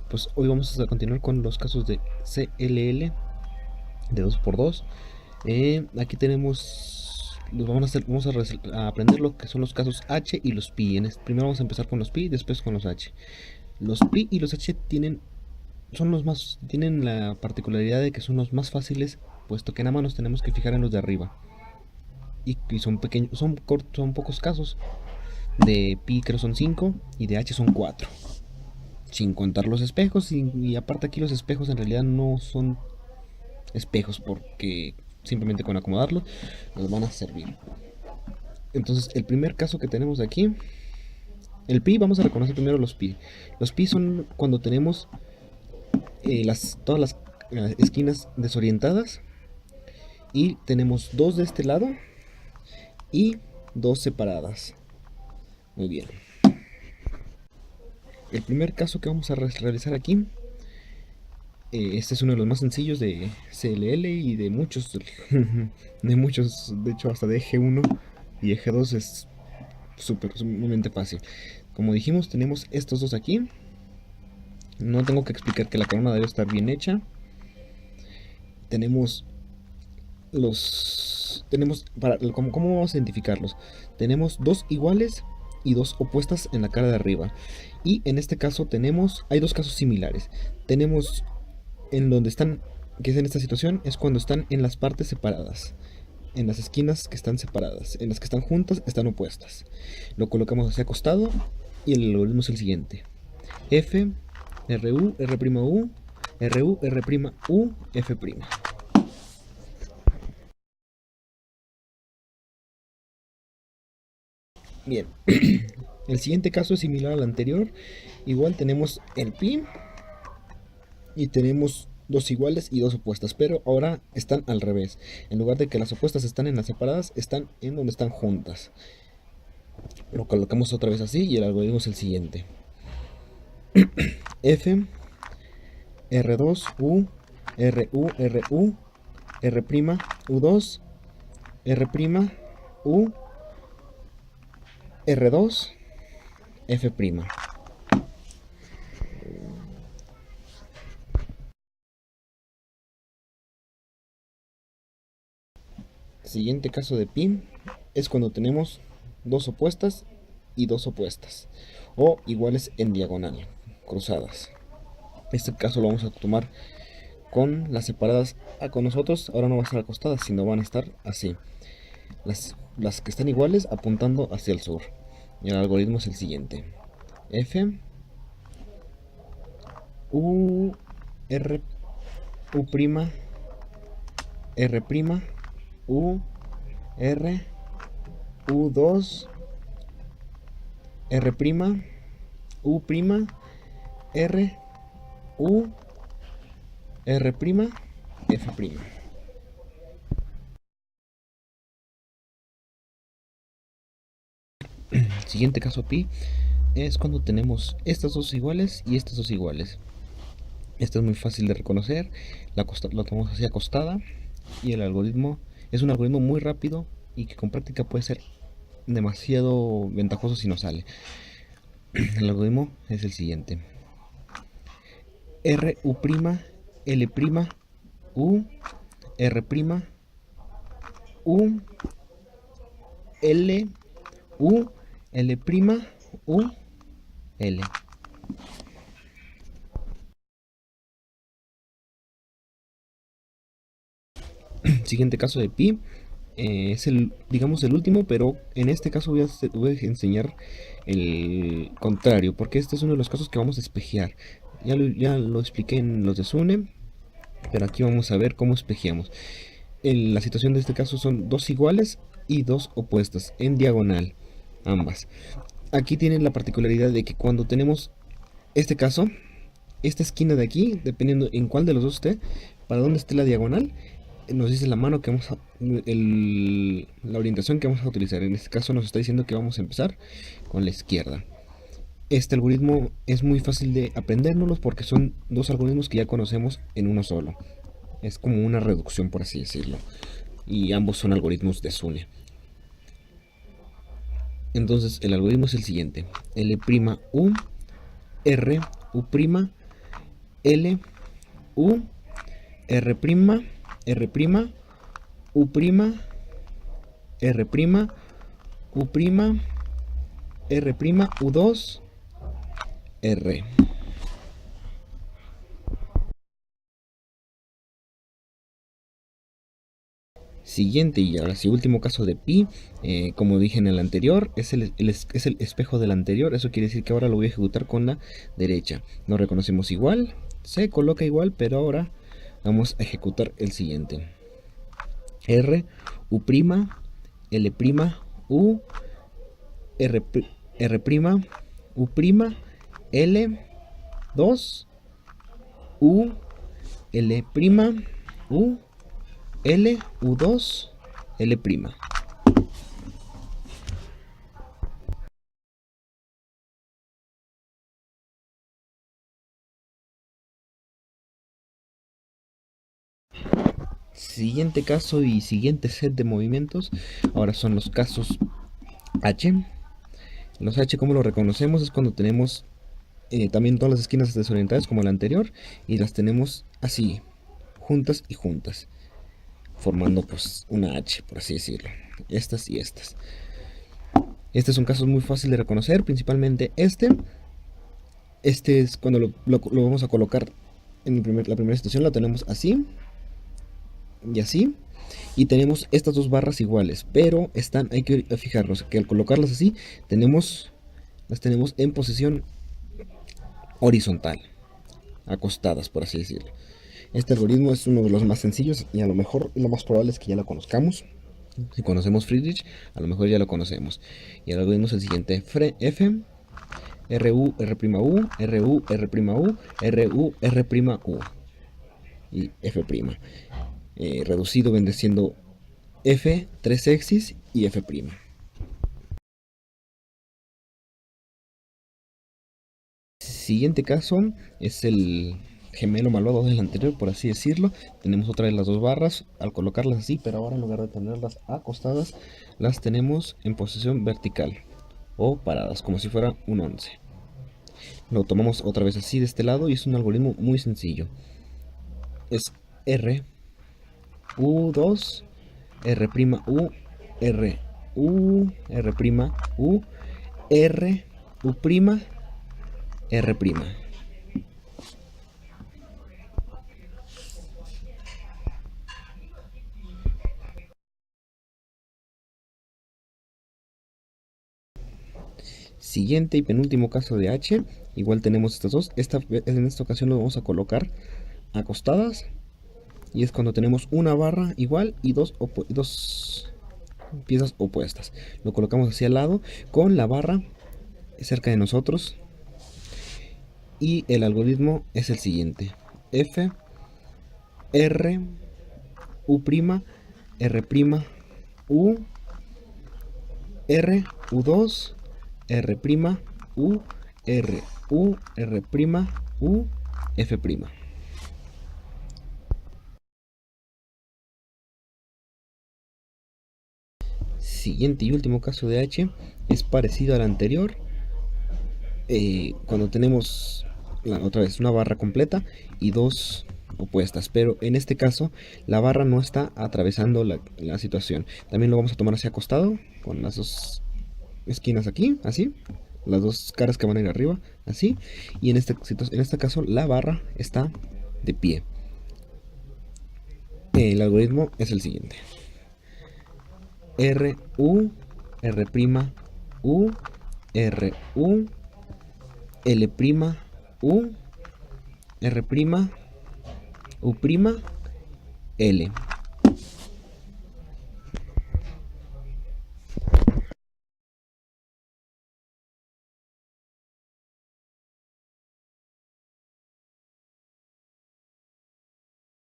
Pues hoy vamos a continuar con los casos de CLL de 2×2. Aquí tenemos, vamos a aprender lo que son los casos H y los pi. Primero vamos a empezar con los pi, después con los H. Los pi y los H tienen la particularidad de que son los más fáciles, puesto que nada más nos tenemos que fijar en los de arriba. Y son pequeños, son pocos casos. De pi creo son 5 y de H son 4. Sin contar los espejos, y aparte aquí los espejos en realidad no son espejos porque simplemente con acomodarlos nos van a servir. Entonces el primer caso que tenemos aquí, el pi, vamos a reconocer primero los pi. Los pi son cuando tenemos todas las esquinas desorientadas y tenemos dos de este lado y dos separadas. Muy bien. El primer caso que vamos a realizar aquí, este es uno de los más sencillos de CLL y de muchos, de hecho hasta de eje 1 y eje 2 es sumamente fácil. Como dijimos, tenemos estos dos aquí. No tengo que explicar que la corona debe estar bien hecha. Tenemos ¿cómo vamos a identificarlos? Tenemos dos iguales y dos opuestas en la cara de arriba. Y en este caso hay dos casos similares. Tenemos en donde están, que es en esta situación, es cuando están en las partes separadas. En las esquinas que están separadas. En las que están juntas, están opuestas. Lo colocamos hacia acostado y el algoritmo es el siguiente. F, RU, R'U, RU, R'U, F'. Bien, el siguiente caso es similar al anterior. Igual tenemos el pi y tenemos dos iguales y dos opuestas, pero ahora están al revés. En lugar de que las opuestas están en las separadas, están en donde están juntas. Lo colocamos otra vez así y el algoritmo es el siguiente. F, R2, U, RU, RU, R', U2, R', U, R2, F'. Siguiente caso de pi es cuando tenemos dos opuestas y dos opuestas, o iguales en diagonal, cruzadas. Este caso lo vamos a tomar con las separadas con nosotros. Ahora no van a estar acostadas, sino van a estar así. Las que están iguales apuntando hacia el sur. Y el algoritmo es el siguiente. F, U, R, U', R', U, R, U2, R', U', R, U, R', F'. Siguiente caso pi es cuando tenemos estas dos iguales y estas dos iguales. Esta es muy fácil de reconocer. La tomamos así acostada y el algoritmo es un algoritmo muy rápido y que con práctica puede ser demasiado ventajoso si no sale. El algoritmo es el siguiente. R, U', L', U, R', U, L, U, L', U, L. Siguiente caso de pi. Es digamos el último, pero en este caso voy a enseñar el contrario, porque este es uno de los casos que vamos a espejear. Ya lo expliqué en los de Sune, pero aquí vamos a ver cómo espejeamos. La situación de este caso son dos iguales y dos opuestas, en diagonal, ambas. Aquí tienen la particularidad de que cuando tenemos este caso, esta esquina de aquí, dependiendo en cuál de los dos esté, para dónde esté la diagonal, nos dice la mano que la orientación que vamos a utilizar. En este caso nos está diciendo que vamos a empezar con la izquierda. Este algoritmo es muy fácil de aprendérnoslos porque son dos algoritmos que ya conocemos en uno solo. Es como una reducción, por así decirlo. Y ambos son algoritmos de Sune. Entonces el algoritmo es el siguiente. L', U, R, U', L, U, R', R', U', R', U', R', U2, R. Siguiente y ahora sí último caso de pi, como dije en el anterior, es el espejo del anterior. Eso quiere decir que ahora lo voy a ejecutar con la derecha. Lo reconocemos igual, se coloca igual, pero ahora vamos a ejecutar el siguiente. R, U', L', U, R', U', L, 2, U, L', U, L, U2, L'. Siguiente caso y siguiente set de movimientos. Ahora son los casos H. Los H, como lo reconocemos, es cuando tenemos también todas las esquinas desorientadas como la anterior y las tenemos así, juntas y juntas, formando pues una H, por así decirlo. Estas y estas. Este es un caso muy fácil de reconocer, principalmente este. Este es cuando lo vamos a colocar en la primera situación, la tenemos así y así. Y tenemos estas dos barras iguales, pero hay que fijarnos que al colocarlas así, las tenemos en posición horizontal, acostadas, por así decirlo. Este algoritmo es uno de los más sencillos y a lo mejor lo más probable es que ya lo conozcamos. Si conocemos Friedrich, a lo mejor ya lo conocemos. Y el algoritmo es el siguiente: F, RU, R', RU, R', RU, R', U y F'. Reducido vendría siendo F, 3x y F'. Siguiente caso es el gemelo malvado del anterior, por así decirlo. Tenemos otra vez las dos barras al colocarlas así, pero ahora en lugar de tenerlas acostadas, las tenemos en posición vertical o paradas, como si fuera un 11. Lo tomamos otra vez así de este lado y es un algoritmo muy sencillo. Es R, U2, R', U, R, U, R', U, R, U', R'. Siguiente y penúltimo caso de H, igual tenemos estas dos. En esta ocasión lo vamos a colocar acostadas y es cuando tenemos una barra igual y dos piezas opuestas. Lo colocamos hacia el lado con la barra cerca de nosotros y el algoritmo es el siguiente: F, R, U', R', U, R, U2, R', U, R, U, R', U, F'. Siguiente y último caso de H es parecido al anterior, cuando tenemos otra vez una barra completa y dos opuestas, pero en este caso la barra no está atravesando la situación. También lo vamos a tomar hacia acostado con las dos esquinas aquí, así, las dos caras que van a ir arriba, así, y en este caso la barra está de pie. El algoritmo es el siguiente: R, U, R', U, R, U, L', U, R', U', L.